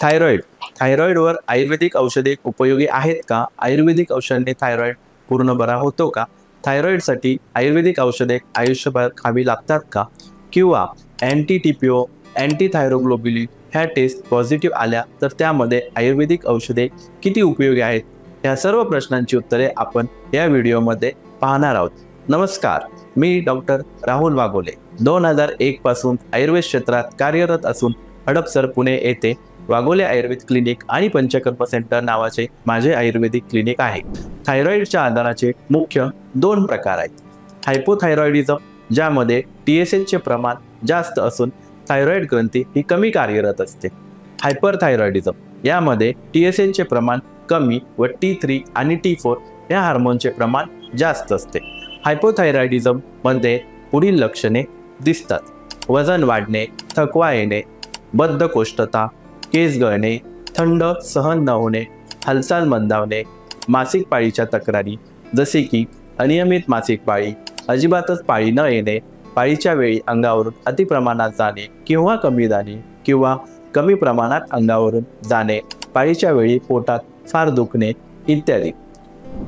Thyroid. थायरॉइडवर आयुर्वेदिक औषधे उपयोगी आहेत का? आयुर्वेदिक औषधांनी थायरॉइड पूर्ण बरा होतो का? थायरॉइडसाठी आयुर्वेदिक औषधे आयुष्यभर खावी लागतात का? किंवा अँटी टीपीओ, अँटी थायरोग्लोब्युलिन ह्या टेस्ट पॉझिटिव्ह आल्या तर त्यामध्ये आयुर्वेदिक औषधे किती उपयोगी आहेत? या सर्व प्रश्नांची उत्तरे आपण या व्हिडिओमध्ये पाहणार आहोत. नमस्कार, मी डॉक्टर राहुल वाघोले. 2001 पासून आयुर्वेद क्षेत्रात कार्यरत असून हडपसर पुणे येथे वाघोले आयुर्वेद क्लिनिक आणि पंचकर्म सेंटर नावाचे माझे आयुर्वेदिक क्लिनिक आहे. थायरॉइडच्या आजाराचे मुख्य 2 प्रकार आहेत. हायपोथायरॉइडिझम, ज्यामध्ये TSH चे प्रमाण जास्त असून थायरॉइड ग्रंथी ही कमी कार्यरत असते. हायपरथायरॉइडिझम, यामध्ये TSH चे प्रमाण कमी व T3 आणि T4 या हार्मोनचे प्रमाण जास्त असते. हायपोथायरॉइडिझम मध्ये पुढील लक्षणे दिसतात: वजन वाढणे, थकवा येणे, बद्धकोष्ठता, केस गळणे, थंड सहन न होणे, हालचाल मंदावणे, मासिक पाळीच्या तक्रारी जसे की अनियमित मासिक पाळी, अजिबातच पाळी न येणे, पाळीच्या वेळी अंगावरून अतिप्रमाणात जाणे किंवा कमी जाणे किंवा कमी प्रमाणात अंगावरून जाणे, पाळीच्या वेळी पोटात फार दुखणे इत्यादी.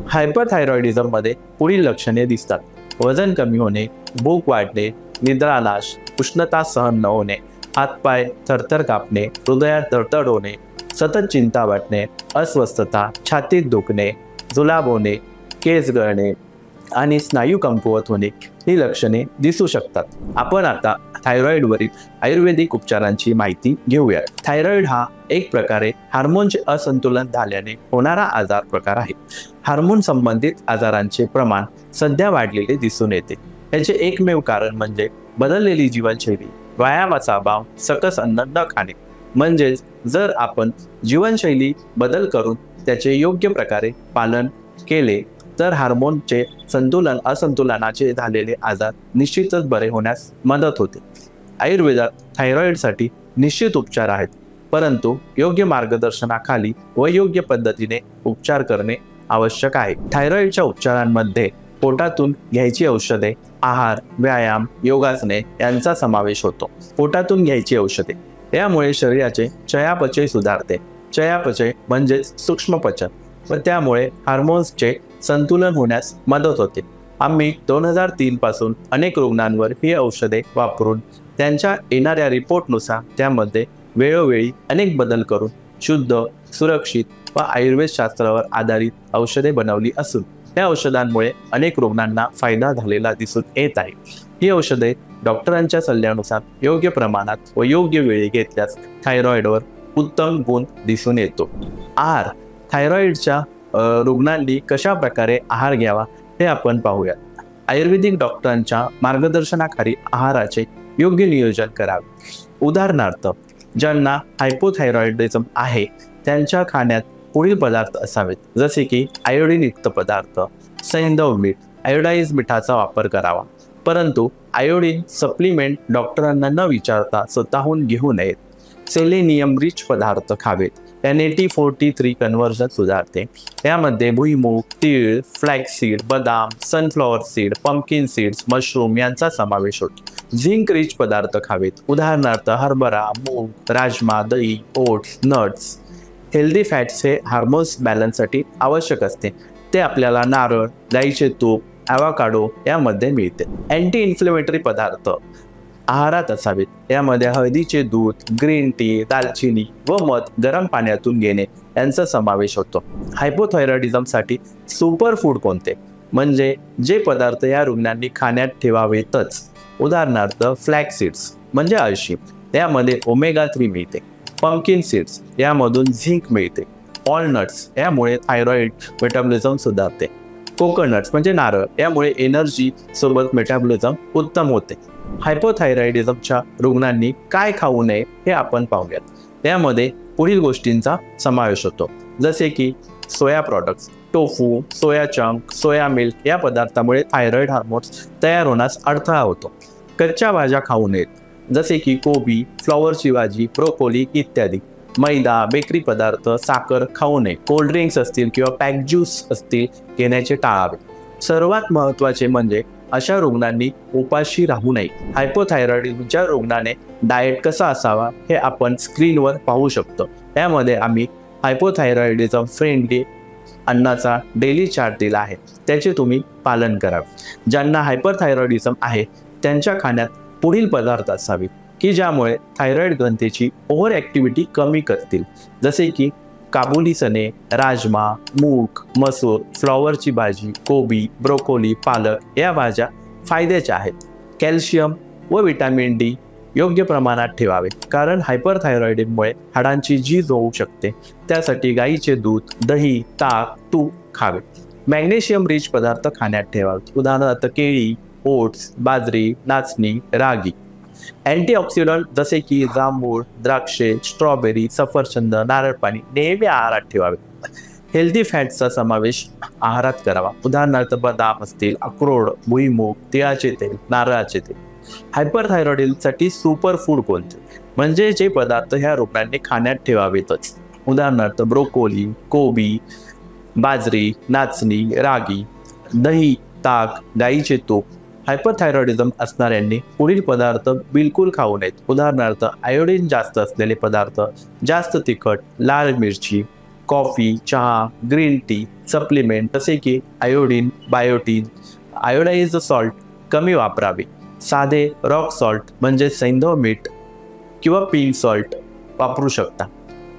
हायपरथायरॉइडिझममध्ये पुढील लक्षणे दिसतात: वजन कमी होणे, भूक वाढणे, निद्रानाश, उष्णता सहन न होणे, हातपाय थरथर कापणे, हृदयात धडधड होणे, सतत चिंता वाटणे, अस्वस्थता, छातीत दुखणे, जुलाब होणे, केस गळणे आणि स्नायू कमकुवत होणे ही लक्षणे दिसू शकतात. आपण आता थायरॉइडवरील आयुर्वेदिक उपचारांची माहिती घेऊया. थायरॉइड हा एक प्रकारे हार्मोनचे असंतुलन झाल्याने होणारा आजार प्रकार आहे. हार्मोन संबंधित आजारांचे प्रमाण सध्या वाढलेले दिसून येते. याचे एकमेव कारण म्हणजे बदललेली जीवनशैली, व्यायामाचा अभाव, सकस अन्न न खाणे. म्हणजेच जर आपण जीवनशैली बदल करून त्याचे योग्य प्रकारे पालन केले तर हार्मोनचे असंतुलनाचे झालेले आजार निश्चितच बरे होण्यास मदत होते. आयुर्वेदात थायरॉइडसाठी निश्चित उपचार आहेत, परंतु योग्य मार्गदर्शनाखाली व योग्य पद्धतीने उपचार करणे आवश्यक आहे. थायरॉइडच्या उपचारांमध्ये पोटातून घ्यायची औषधे, आहार, व्यायाम, योगासने यांचा समावेश होतो. पोटातून घ्यायची औषधे, यामुळे शरीराचे चयापचय सुधारते. चयापचय म्हणजेच सूक्ष्म पचन व त्यामुळे हार्मोन्सचे संतुलन होण्यास मदत होते. आम्ही 2003 पासून अनेक रुग्णांवर ही औषधे वापरून त्यांच्या येणाऱ्या रिपोर्टनुसार त्यामध्ये वेळोवेळी अनेक बदल करून शुद्ध, सुरक्षित व आयुर्वेद शास्त्रावर आधारित औषधे बनवली असून त्या औषधांमुळे अनेक रुग्णांना फायदा झालेला दिसून येत आहे. ही औषधे डॉक्टरांच्या सल्ल्यानुसार योग्य प्रमाणात व योग्य वेळी घेतल्यास थायरॉइडवर उत्तम गुण दिसून येतो. आहार. थायरॉइडच्या रुग्णांनी कशा प्रकारे आहार घ्यावा हे आपण पाहूया. आयुर्वेदिक डॉक्टरांच्या मार्गदर्शनाखाली आहाराचे योग्य नियोजन करावे. उदाहरणार्थ, ज्यांना हायपोथायरॉइडिझम आहे त्यांच्या खाण्यात पुढील पदार्थ असावेत, जसे की आयोडीनयुक्त पदार्थ, सैंधव मीठ, आयोडाइज मिठाचा वापर करावा. परंतु आयोडीन सप्लिमेंट डॉक्टरांना न विचारता स्वतःहून घेऊ नयेत. सेलेनियम रिच पदार्थ खावेत, त्याने T4 T3 कन्व्हर्जन सुधारते. यामध्ये भुईमूग, तीळ, फ्लॅक्सीड, बदाम, sunflower seed, pumpkin seeds, mushroom यांचा समावेश होतो. झिंक रिच पदार्थ खावेत, उदाहरणार्थ हरभरा, मूग, राजमा, दही, ओट्स, नट्स. हेल्दी फॅट्स हे हार्मोन्स बॅलन्ससाठी आवश्यक असते. ते आपल्याला नारळ, गाईचे तूप, ॲव्होकाडो यामध्ये मिळते. अँटी इन्फ्लेमेटरी पदार्थ आहारात असावेत. यामध्ये हळदीचे दूध, ग्रीन टी, दालचिनी व मध गरम पाण्यातून घेणे यांचा समावेश होतो. हायपोथायरॉइडिझमसाठी सुपर फूड कोणते? म्हणजे जे पदार्थ या रुग्णांनी खाण्यात ठेवावेतच. उदाहरणार्थ फ्लॅक्स म्हणजे अळशी, यामध्ये ओमेगा 3 मिळते. पंपकिन सीड्स, यामधून झिंक मिळते. वॉलनट्स, यामुळे थायरॉइड मेटाबॉलिझम सुधारते. कोकोनट्स म्हणजे नारळ, यामुळे एनर्जी सोबत मेटाबॉलिझम उत्तम होते. हायपोथायरॉइडिझमच्या रुग्णांनी काय खाऊ नये हे आपण पाहूयात. यामध्ये पुढील गोष्टींचा समावेश होतो, जसे की soya products, tofu, soya chunk, soya milk या पदार्थामुळे थायरॉइड हार्मोन्स तयार होण्यास अडथळा होतो. कच्च्या भाज्या खाऊ नयेत, जसे की कोबी, फ्लॉवरची भाजी, ब्रोकोली इत्यादी. मैदा, बेकरी पदार्थ, साखर खाऊ नये. कोल्ड्रिंक्स असतील किंवा पॅक ज्यूस असतील घेण्याचे टाळावे. सर्वात महत्त्वाचे म्हणजे अशा रुग्णांनी उपाशी राहू नये. हायपोथायरॉइडिझमच्या रुग्णाने डाएट कसा असावा हे आपण स्क्रीनवर पाहू शकतो. त्यामध्ये आम्ही हायपोथायरॉइडिझम फ्रेंडली अन्नाचा डेली चार्ट दिला आहे. त्याचे तुम्ही पालन करावे. ज्यांना हायपरथायरॉइडिझम आहे त्यांच्या खाण्यात पुढील पदार्थ असावे की ज्यामुळे थायरॉइड ग्रंथीची ओव्हर ॲक्टिव्हिटी कमी करतील, जसे की काबुली चणे, राजमा, मूग, मसूर, फ्लॉवरची भाजी, कोबी, ब्रोकोली, पालक या भाज्या फायद्याच्या आहेत. कॅल्शियम व विटॅमिन डी योग्य प्रमाणात ठेवावे, कारण हायपरथायरॉइडमुळे हाडांची झीज होऊ शकते. त्यासाठी गाईचे दूध, दही, ताक, तूप खावे. मॅग्नेशियम रिच पदार्थ खाण्यात ठेवावे, उदाहरणार्थ केळी, ओट्स, बाजरी, नाचणी, रागी. अँटीऑक्सिडंट जसे की जांभूळ, द्राक्षे, स्ट्रॉबेरी, सफरचंद, नारळ पाणी नेहमी आहारात ठेवावे. हेल्दी फॅट्सचा समावेश आहारात करावा, उदाहरणार्थ बदाम असतील, अक्रोड, भुईमूग, तिळाचे तेल, नारळाचे तेल. हायपरथायरॉइडिझमसाठी सुपर फूड कोणते, म्हणजे जे पदार्थ ह्या रुग्णांनी खाण्यात ठेवावेतच, उदाहरणार्थ ब्रोकोली, कोबी, बाजरी, नाचणी, रागी, दही, ताक, गाईचे तूप. हायपरथायरॉइडिझम असणाऱ्यांनी पुढील पदार्थ बिलकुल खाऊ नयेत, उदाहरणार्थ आयोडीन जास्त असलेले पदार्थ, जास्त तिखट, लाल मिरची, कॉफी, चहा, ग्रीन टी, सप्लिमेंट जसे की आयोडीन, बायोटीन, आयोडाइज्ड सॉल्ट कमी वापरावे. साधे रॉक सॉल्ट म्हणजे सैंधव मीठ किंवा पिंक सॉल्ट वापरू शकता.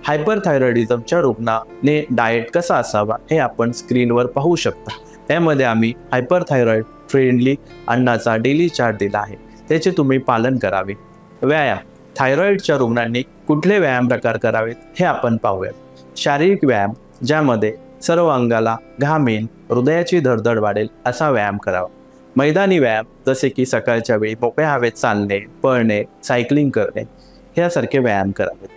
हायपरथायरॉइडिझमच्या रुग्णाने डाएट कसा असावा हे आपण स्क्रीनवर पाहू शकता. त्यामध्ये आम्ही हायपरथायरॉइड फ्रेंडली अन्नाचा डेली चार्ट दिला आहे. त्याचे तुम्ही पालन करावे. व्यायाम. थायरॉइडच्या रुग्णांनी कुठले व्यायाम प्रकार करावेत हे आपण पाहूया. शारीरिक व्यायाम, ज्यामध्ये सर्व अंगाला घाम येईल, हृदयाची धडधड वाढेल असा व्यायाम करावा. मैदानी व्यायाम जसे की सकाळच्या वेळी मोकळ्या हवेत चालणे, पळणे, सायकलिंग करणे यासारखे व्यायाम करावेत.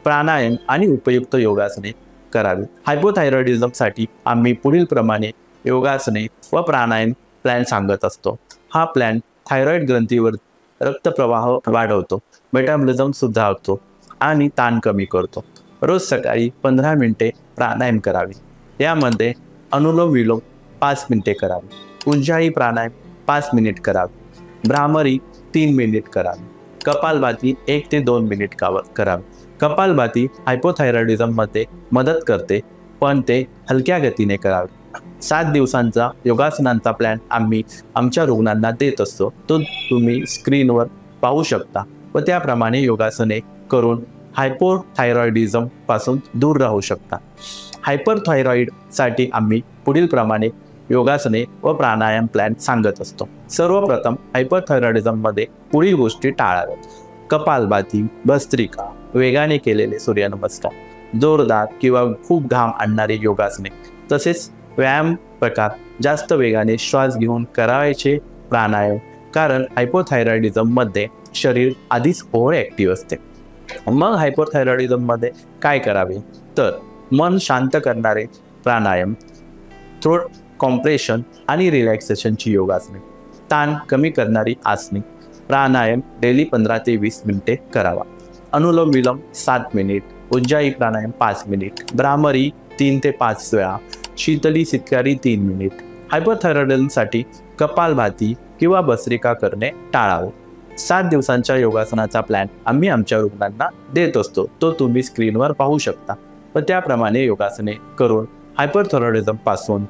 प्राणायाम आणि उपयुक्त योगासने करावी. हायपोथायरॉइडिझमसाठी आम्ही पुढील प्रमाणे योगासने व प्राणायाम प्लॅन सांगत असतो. हा प्लॅन थायरॉइड ग्रंथीवर रक्तप्रवाह वाढवतो, मेटाबॉलिझम सुधारतो आणि ताण कमी करतो. रोज सकाळी 15 मिनिटे प्राणायाम करावे. यामध्ये अनुलोम विलोम 5 मिनिटे करावे, उज्जाई प्राणायाम 5 मिनिट करावे, भ्रामरी 3 मिनिट करावे, कपालभाती 1 ते 2 मिनिट करावे. कपालभाती हायपोथायरॉइडिझममध्ये मदत करते, पण ते हलक्या गतीने करावे. 7 दिवसांचा योगासनांचा प्लॅन आम्ही आमच्या रुग्णांना देत असतो. तो तुम्ही स्क्रीनवर पाहू शकता व त्याप्रमाणे योगासने करून हायपोथायरॉइडिझम पासून दूर राहू शकता. हायपरथायरॉइडसाठी आम्ही पुढील प्रमाणे योगासने व प्राणायाम प्लॅन सांगत असतो. सर्वप्रथम हायपरथायरॉइडिझममध्ये पुढील गोष्टी टाळाव्यात. कपालभाती, भस्त्रिका, वेगाने केलेले सूर्यनमस्कार, जोरदार किंवा खूप घाम आणणारे योगासने, तसेच व्यायाम प्रकार जास्त वेगाने श्वास घेऊन करायचे प्राणायाम, कारण हायपोथायरॉइडिझममध्ये शरीर आधीच ओव्हर ॲक्टिव्ह असते. मग हायपोथायरॉइडिझममध्ये काय करावे, तर मन शांत करणारे प्राणायाम, थ्रोट कॉम्प्रेशन आणि रिलॅक्सेशनची योगासने, ताण कमी करणारी आसने. प्राणायाम डेली 15 ते 20 मिनिटे करावा. अनुलोम विलोम 7 मिनिट, उज्जाई प्राणायाम 5 मिनिट, भ्रामरी 3 ते 5 वेळा, शीतली सितकारी 3 मिनिट. हायपरथायरॉइडिझमसाठी कपालभाती किंवा भस्त्रिका करणे टाळावे. 7 दिवसांच्या योगासनाचा प्लॅन आम्ही आमच्या रुग्णांना देत असतो. तो तुम्ही स्क्रीनवर पाहू शकता व त्याप्रमाणे योगासने करून हायपरथायरॉइडिझम पासून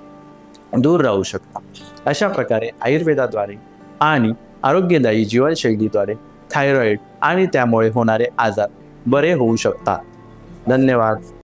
दूर राहू शकता. अशा प्रकारे आयुर्वेदाद्वारे आणि आरोग्यदायी जीवनशैलीद्वारे थायरॉइड आणि त्यामुळे होणारे आजार बरे होऊ शकतात. धन्यवाद.